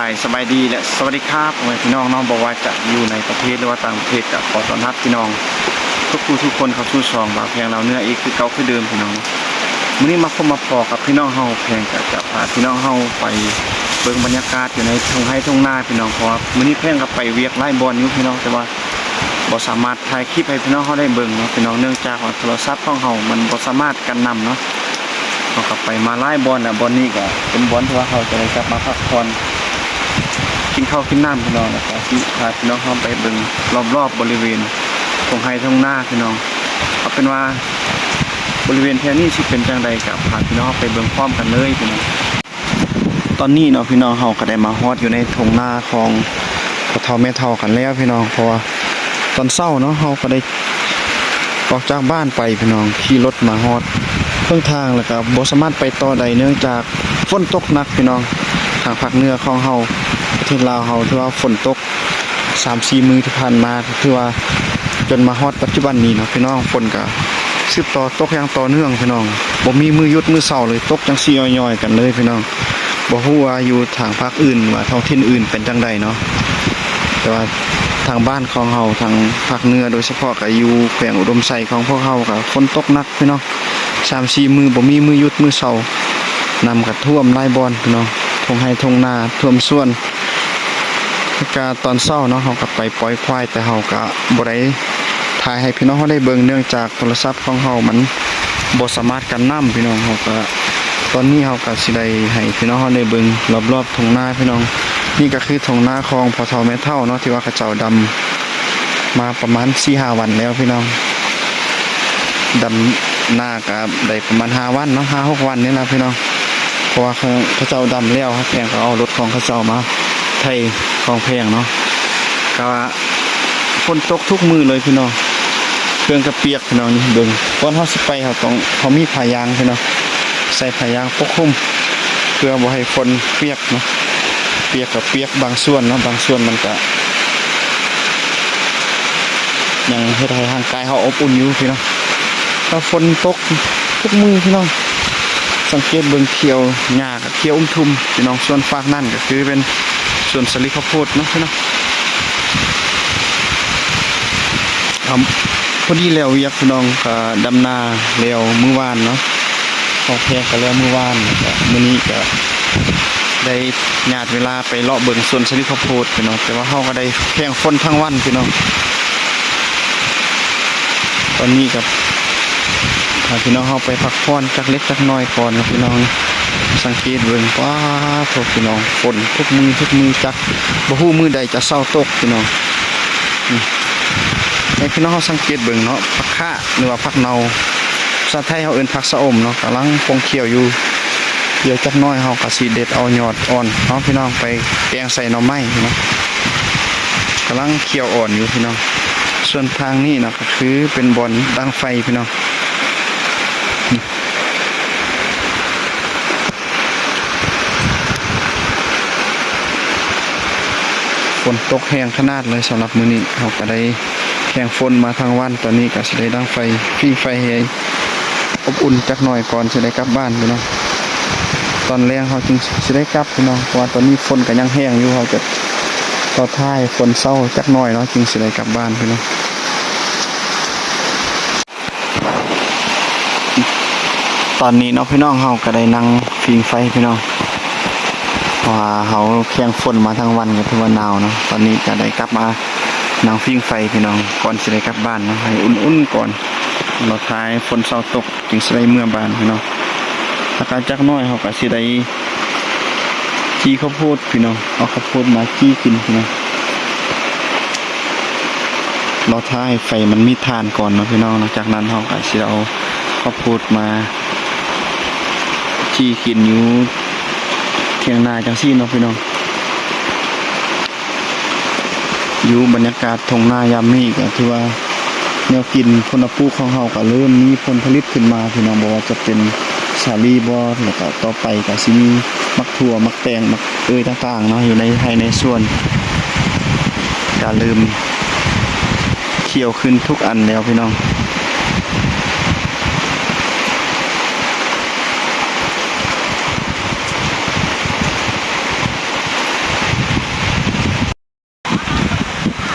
ายสบายดีและสวัสดีครับพี่น้องน้องบอกว่าจะอยู่ในประเทศหรือว่าต่างประเทศจะขอต้อนรับพี่น้องทุกคนเข้าสู่ช่องบ่าวแพงเราเนื้ออีกคือเก่าคือเดิมพี่น้องมื้อนี้มาพบมาพอกับพี่น้องเฮาแพงจะพาพี่น้องเฮาไปเบิ่งบรรยากาศอยู่ในทุ่งไร่ทุ่งนาพี่น้องเพราะมื้อนี้แพงกับไปเวียกไล่บอลอยู่พี่น้องแต่ว่าบ่สามารถถ่ายคลิปให้พี่น้องเฮาได้เบิ่งเนาะพี่น้องเนื่องจากว่าโทรศัพท์ของเฮามันบ่สามารถกันนำเนาะเขากลับไปมาไล่บอลบอลนี้ก็เป็นบอลที่ว่าเขาจะได้กลับมาพักผ่อนกินข้าวกินน้ำพี่น้องนะครับที่พาพี่น้องเข้าไปเบิ่งรอบๆบริเวณตรงไฮตรงหน้าพี่น้องเอาเป็นว่าบริเวณแถวนี้สิเป็นจังใดกับพาพี่น้องไปเบิ่งพร้อมกันเลยพี่น้องตอนนี้เนาะพี่น้องเขาก็ได้มาฮอดอยู่ในทงหน้าของพ่อเฒ่าแม่เฒ่ากันแล้วพี่น้องเพราะว่าตอนเช้าเนาะเขาก็ได้ออกจากบ้านไปพี่น้องขี่รถมาฮอดเพิ่งทางแล้วก็บ่สามารถไปต่อใดเนื่องจากฝนตกหนักพี่น้องทางภาคเหนือของเฮาประเทศลาวเฮาที่ว่าฝนตก 3-4 มื้อที่ผ่านมาคือว่าจนมาฮอดปัจจุบันนี้เนาะพี่น้องฝนก็สืบต่อตกอย่างต่อเนื่องพี่น้องบ่มีมื้อหยุดมื้อเช้าเลยตกจังซี่ย่อยๆกันเลยพี่น้องบ่ฮู้ว่าอยู่ทางภาคอื่นว่าท้องถิ่นอื่นเป็นจังใดเนาะแต่ว่าทางบ้านของเฮาทางภาคเหนือโดยเฉพาะก็อยู่แขวงอุดมไซของพวกเฮาก็ฝนตกหนักพี่น้อง 3-4 มื้อบ่มีมื้อหยุดมื้อเช้านำก็ท่วมหลายบ่อนพี่น้องทงไร่ทงนาท่วมสวนก็ตอนเช้าเนาะเฮาก็ไปปล่อยควายแต่เฮาก็บ่ได้ถ่ายให้พี่น้องเฮาได้เบิ่งเนื่องจากโทรศัพท์ของเฮามันบ่สามารถกันน้ำพี่น้องเฮาก็ตอนนี้เฮาก็สิได้ให้พี่น้องเฮาได้เบิ่งรอบๆทงนาพี่น้องนี่ก็คือทงนาของพ่อเฒ่าแม่เฒ่าเนาะที่ว่าเขาเจ้าดำมาประมาณ 4-5 วันแล้วพี่น้องดำหน้าก็ได้ประมาณ5วันเนาะ5-6 วันนี่ล่ะพี่น้องเพราะว่าเขาเจ้าดำแล้วแพงก็เอารถของเขาเจ้ามาไทยของแพงเนาะก็ฝนตกทุกมือเลยพี่น้องเครื่องกระเปียกพี่น้องนี่เบิ่งก่อนเฮาสิไปเขามีผ้ายางพี่น้องใส่ผ้ายางปกคลุมเพื่อบ่ให้ฝนเปียกเนาะเปียกก็เปียกบางส่วนเนาะบางส่วนมันก็ยังเฮ็ดให้ร่างกายเฮาอบอุ่นอยู่พี่น้องถ้าฝนตกทุกมือพี่น้องสังเกตเบิ่งเขียวหญ้าก็เขียวทุ่มพี่น้องส่วนฝากนั่นก็คือเป็นส่วนสลิข้าวโพดเนาะพี่น้องพอดีแล้วเวียกพี่น้องก็ดำนาแล้วมื้อวานเนาะเขาแพก็แล้วมื้อวานก็มื้อนี้ก็ได้ญาติเวลาไปเลาะเบิ่งส่วนสลิข้าวโพดพี่น้องแต่ว่าเฮาก็ได้แพงฝนทั้งวันพี่น้องตอนนี้กับพี่น้องเฮาไปพักผ่อนจักเล็กจักน้อยก่อนนะพี่น้องสังเกตเบิ่งว้าโถพี่น้องฝนทุกมือจักบ่ฮู้มื้อใดจะเซาตกพี่น้องให้พี่น้องเฮาสังเกตเบิ่งเนาะผักคะหรือว่าผักเนาภาษาไทยเฮาเอิ้นผักสะอมเนาะกำลังปงเขียวอยู่เดี๋ยวจักน้อยเฮาก็สิเด็ดเอายอดอ่อนเนาะพี่น้องไปแกงใส่หน่อไม้เนาะกำลังเขียวอ่อนอยู่พี่น้องส่วนทางนี้เนาะก็คือเป็นบ่อนดังไฟพี่น้องฝนตกแห้งขนาดเลยสำหรับมื้อนี้เราก็ได้แข่งฝนมาทั้งวันตอนนี้ก็สิได้ดังไฟฟีไฟให้อบอุ่นจักหน่อยก่อนสิได้กลับบ้านพี่น้องตอนแรงเขาจึงสิได้กลับพี่น้องเพราะว่าตอนนี้ฝนก็ยังแห้งอยู่เขาจะต่อท้ายฝนเศร้าจักหน่อยเนาะจึงสิได้กลับบ้านพี่น้องตอนนี้เนาะพี่น้องเฮาก็ได้นั่งฟิงไฟพี่น้องว่าเขาแข่งฝนมาทั้งวันก็ถือว่าหนาวเนาะตอนนี้ก็ได้กลับมานั่งฟิงไฟพี่น้องก่อนสิได้กลับบ้านเนาะให้อุ่นๆก่อนเราท้ายฝนเศร้าตกจึงสิได้เมื่อบ้านพี่น้องอาการจักน้อยเขาก็สิได้จี้ข้าวโพดพี่น้องเอาข้าวโพดมาจี้กินพี่น้องเราท้ายไฟมันมีถ่านก่อนเนาะพี่น้องหลังจากนั้นเขาก็สิเอาข้าวโพดมาจี้กินอยู่เที่ยงนาจังซี่เนาะพี่น้องอยู่บรรยากาศทงนายามนี้ก็ถือว่าแนวกินผลปลูกของเฮาก็เริ่มมีผลผลิตขึ้นมาพี่น้องบอกว่าจะเป็นสาลีบ่แล้วก็ต่อไปก็สิมีมักถั่วมักแตงมักต่างๆเนาะอยู่ในภายในสวนก็เริ่มเขียวขึ้นทุกอันแล้วพี่น้อง บ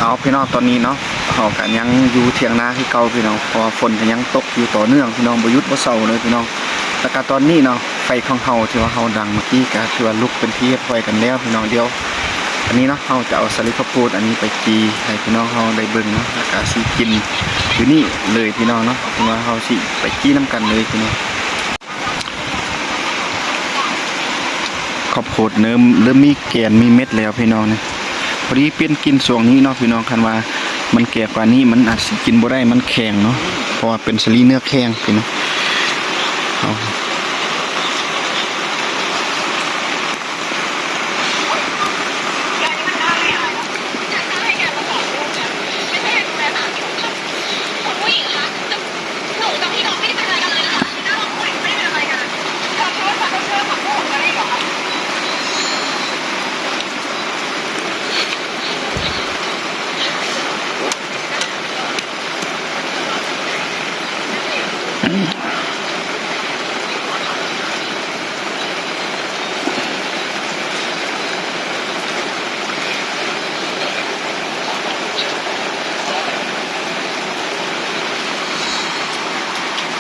เอาพี่น้องตอนนี้เนาะเขาก็ยังอยู่เถียงนาที่เก่าพี่น้องเพราะฝนก็ยังตกอยู่ต่อเนื่องพี่น้องบ่หยุดบ่เศร้าเลยพี่น้องแล้วก็ตอนนี้เนาะไฟของเฮาที่ว่าเฮาดังเมื่อกี้ก็ถือว่าลุกเป็นที่เรียบร้อยกันแล้วพี่น้องเดียวอันนี้เนาะเฮาจะเอาสลิดข้าวโพดอันนี้ไปจีให้พี่น้องเฮาได้เบิ่งเนาะแล้วก็สิกินอยู่นี่เลยพี่น้องเนาะเพราะว่าเฮาสิไปจีน้ำกันเลยพี่น้องข้าวโพดเริ่มมีแกนมีเม็ดแล้วพี่น้องเนี่ยพอดีเปลี่ยนกินช่วงนี้เนาะพี่น้องคันว่ามันแก่กว่านี้มันอาจสิกินบ่ได้มันแข็งเนาะเพราะว่าเป็นสลีเนื้อแข็งพี่น้องเอา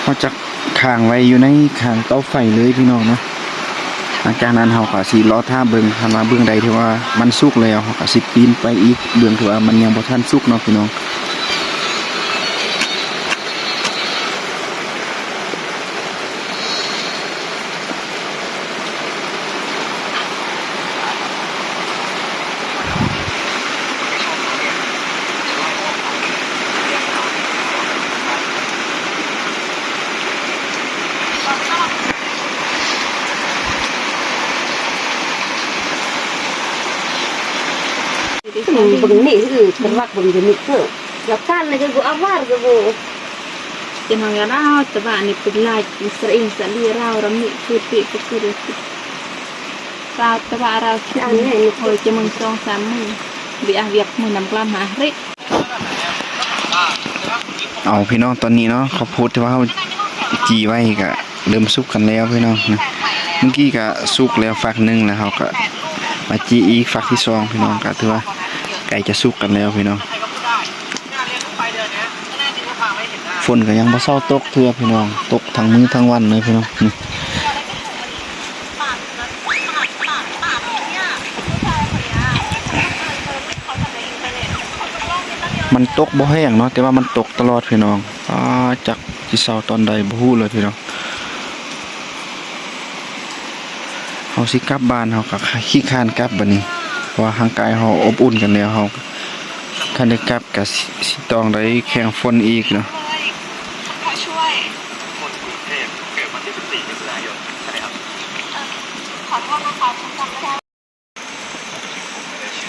เขาจะค้างไว้อยู่ในข้างเตาไฟเลยพี่น้องเนาะหลังจากนั้นเฮาก็สิรอท่าเบิ่งคันว่าเบื้องใดที่ว่ามันสุกแล้วเฮาก็สิปีนไปอีกเบื้องที่ว่ามันยังบ่ทันสุกเนาะพี่น้องBừng nỉ thì cần vặt bừng thì nịt cơ. Gặp can này cái gỗ avar cái gỗ. Chẳng hạn là các bạn này cũng lại sẽ đi rau rắm nịt cứ bị rau các bạn rau chuyện này hồi cho mình xong sáng mình bị việc mình làm làm hả đấy. เอาพี่น้องตอนนี้เนาะข้าวโพดที่ว่าเฮาจีไว้ก็เริ่มสุกกันแล้วพี่น้องนะเมื่อกี้ก็สุกแล้วฝักนึงแล้วเฮาก็มาจีอีกฝักที่2พี่น้องก็ถือว่าไก่จะสุกกันแล้วพี่น้องฝนก็ยังบ่เซาตกเทื่อพี่น้องตกทั้งมื้อทั้งวันเลยพี่น้องมันตกบ่แห้งเนาะแต่ว่ามันตกตลอดพี่น้องจักสิเซาตอนใดบ่ฮู้เลยพี่น้องเฮาสิกลับบ้านเฮาก็ขี้คร้านกลับบัดนี้เพราะว่าร่างกายเฮาอบอุ่นกันแล้วเฮาคันได้กลับก็สิต้องได้แข่งฝนอีกเนาะ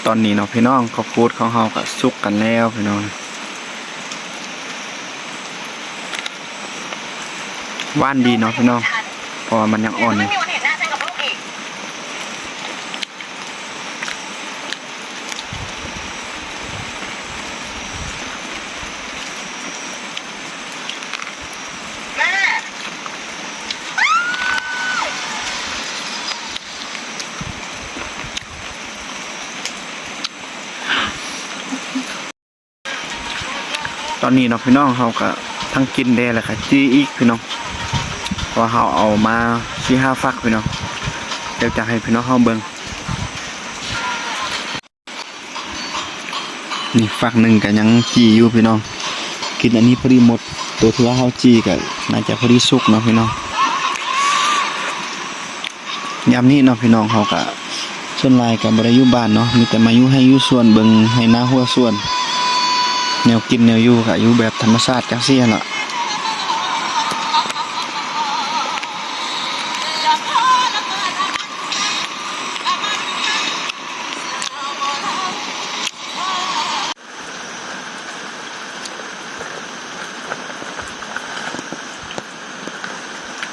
ตอนนี้เนาะพี่น้องข้าวโพดของเฮาก็สุกกันแล้วพี่น้องหวานดีเนาะพี่น้องเพราะว่ามันยังอ่อนตอนนี้เนาะพี่น้องเฮาก็ทั้งกินได้แล้วก็จี้อีกพี่น้องเพราะเฮาเอามา4-5ฝักพี่น้องเดี๋ยวจะให้พี่น้องเฮาเบิ่งนี่ฝักหนึ่งก็ยังจี้อยู่พี่น้องกินอันนี้พอดีหมดตัวที่ว่าเฮาจี้ก็น่าจะพอดีสุกเนาะพี่น้องยามนี้เนาะพี่น้องเฮาก็ส่วนหลายก็บ่ได้อยู่บ้านเนาะมีแต่มาอยู่ให้อยู่สวนเบิ่งให้หน้าหัวสวนแนวกินแนวอยู่ก็อยู่แบบธรรมชาติจังซี่ล่ะ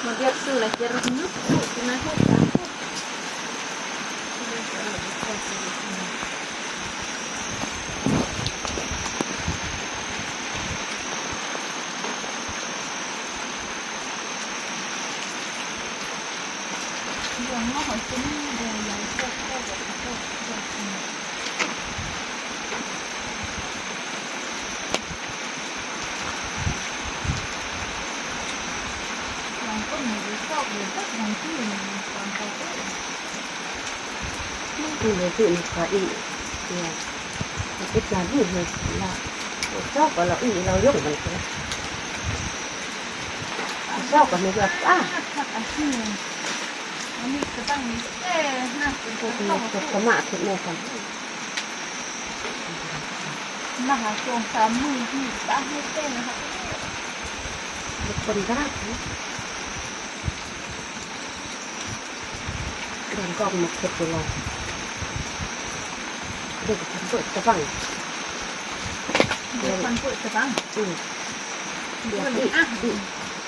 Mà việc sự là chỉ rất nước thì nó hết nó hỏi tính về lấy คือเลยคือนี่ก็อีเนี่ยเป็นการที่เลยละชอบก็เราอีเรายกมันเลยชอบก็ไม่แบบอันนี้ก็ต้องน่าเป็น พวกนี้ก็สมาธิในกัน มหาโจง3 มือที่บ้านให้เต้นนะคะ คนรักเดินกองมาเก็บตัวเราเด็กคนเปิดจะฟัง เดี๋ยวคนพูดจะบ้าง เดี๋ยวอีก อ่ะ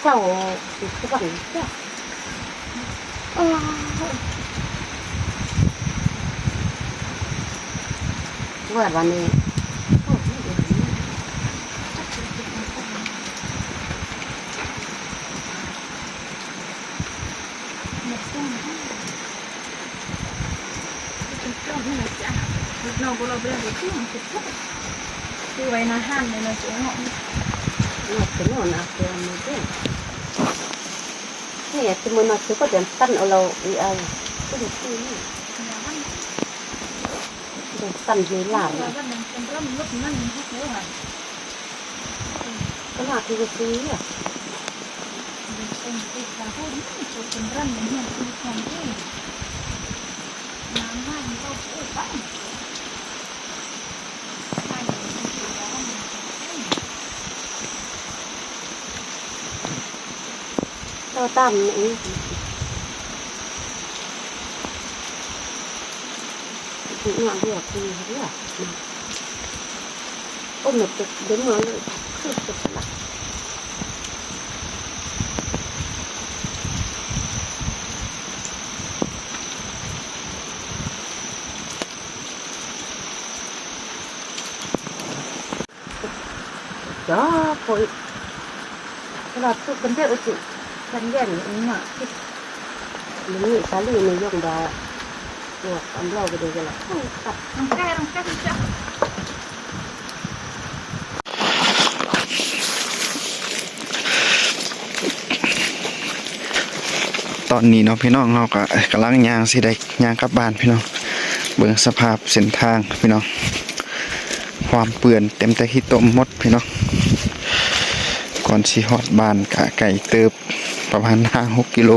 เจ้าอีกจะฟังเจ้าวันนี้เราก็เราไปเรียนที่มันสุดคือไว้นะห้ามเลยนะจ๊ะเนาะ nó cái nó nào thì mình biết nè thì mình nói có điểm tan ở lâu đi ai cái gì cái này điểm tan dưới làm cái nào thì cái gì à tao tam này cũng ngọn được thì thế à ôm được đến mà cứ được lại đó thôi cái là tôi cần biết chị thân dân ứng mà mình nghĩ cá lì mình dùng đã được ấm lâu cái đấy là không tập không cái chắc ตอนนี้เนาะพี่น้องเราก็กำลังย่างสิได้ย่างกลับบ้านพี่น้องเบิ่งสภาพเส้นทางพี่น้องความเปื่อนเต็มแต่ขี้ตมหมดพี่น้องก่อนสิฮอดบ้านกะไก่เติบประมาณ 5-6 กิโล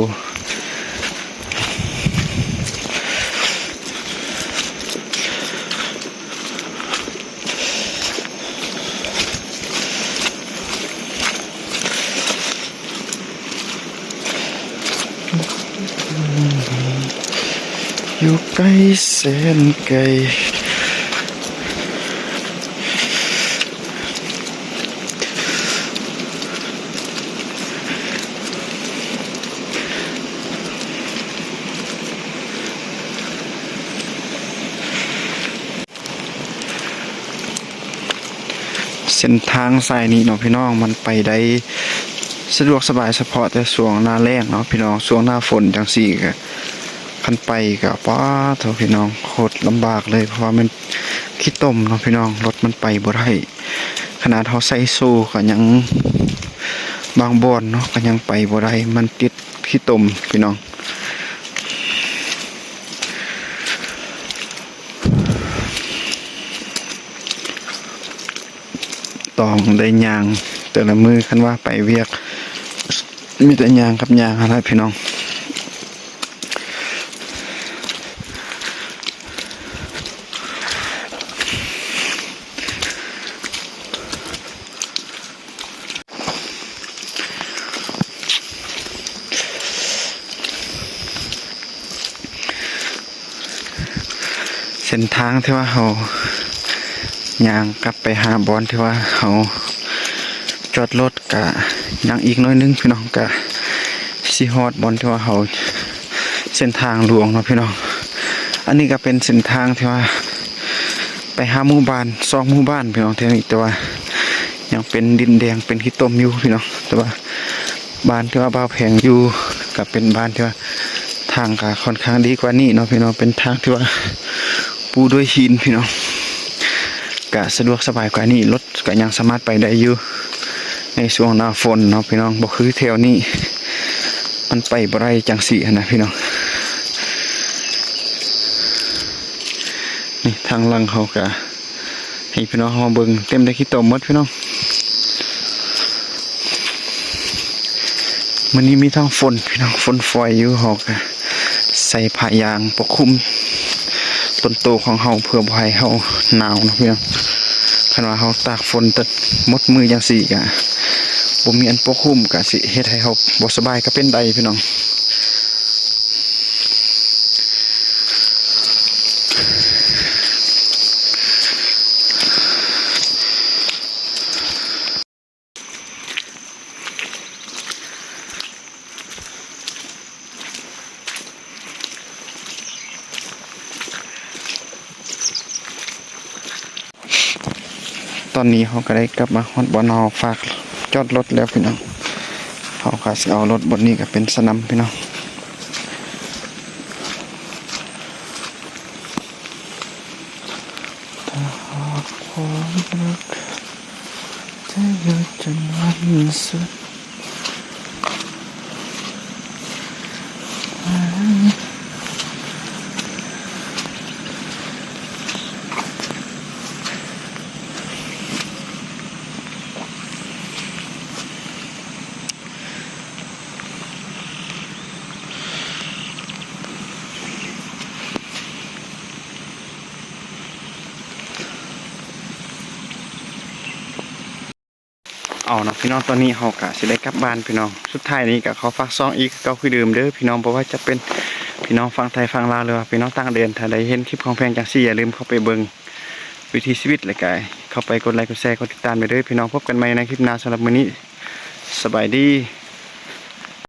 อยู่ใกล้แสนไกลเส้นทางสายนี้เนาะพี่น้องมันไปได้สะดวกสบายเฉพาะแต่ช่วงหน้าแล้งเนาะพี่น้องช่วงหน้าฝนจังซี่ก็คันไปก็ป้าเถอะพี่น้องโคตรลำบากเลยเพราะว่ามันขี้ตมเนาะพี่น้องรถมันไปบ่ได้ขนาดเฮาใส่โซ่ก็ยังบางบ่อนเนาะก็ยังไปบ่ได้มันติดขี้ตมพี่น้องต้องได้ย่างแต่ละมือคันว่าไปเวียกมีแต่ย่างกับย่างอะไรพี่น้องเส้นทางที่ว่าเขาย่างกลับไปหาบอนที่ว่าเขาจอดรถกะยังอีกน้อยนึงพี่น้องกะสิฮอดบอนที่ว่าเขาเส้นทางหลวงเนาะพี่น้องอันนี้ก็เป็นเส้นทางที่ว่าไปหาหมู่บ้าน2 หมู่บ้านพี่น้องเท่านี้แต่ว่ายังเป็นดินแดงเป็นขี้ตมอยู่พี่น้องแต่ว่าบ้านที่ว่าบ่าวแพงอยู่ก็เป็นบ้านที่ว่าทางก็ค่อนข้างดีกว่านี้เนาะพี่น้องเป็นทางที่ว่าปูด้วยหินพี่น้องก็สะดวกสบายกว่านี้รถก็ยังสามารถไปได้อยู่ในช่วงหน้าฝนเนาะพี่น้องบ่คือแถวนี้ มันไปบ่ได้จังสิหั่นนะพี่น้องนี่ทางหลังเขาก็ให้พี่น้องมาเบิ่งเต็มได้ขี้ตมหมดพี่น้องมันนี้มีทั้งฝนพี่น้องฝนฝอยอยู่เฮาก็ใส่ผ้ายางปกคลุมต้นโตของเฮาเพื่อบ่ให้เฮาหนาวนะพี่น้องคันว่าเฮาตากฝนตัดหมดมือจังซี่ก็บ่มีอันปกคลุมก็สิเฮ็ดให้เฮาบ่สบายก็เป็นได้พี่น้องตอนนี้เขาก็ได้กลับมาฮอดบ่อนเฮาฝากจอดรถแล้วพี่น้องเขาก็สิเอารถบนนี้ก็เป็นสนามพี่น้องถ้าหากความรักจะอยู่จนวันสุดเอานะพี่น้องตอนนี้เขาก็สิได้กลับบ้านพี่น้องสุดท้ายนี้ก็ขอฝากซองอีกเก่าคือเดิมเด้อพี่น้องเพราะว่าจะเป็นพี่น้องฟังไทยฟังลาวหรือว่าพี่น้องต่างเดือนถ้าได้เห็นคลิปของแพงจังซี่อย่าลืมเข้าไปเบิ่งวิถีชีวิตเลยกายเข้าไปกดไลค์กดแชร์กดติดตามไปเด้อพี่น้องพบกันใหม่ในคลิปหน้าสำหรับมื้อนี้สบายดี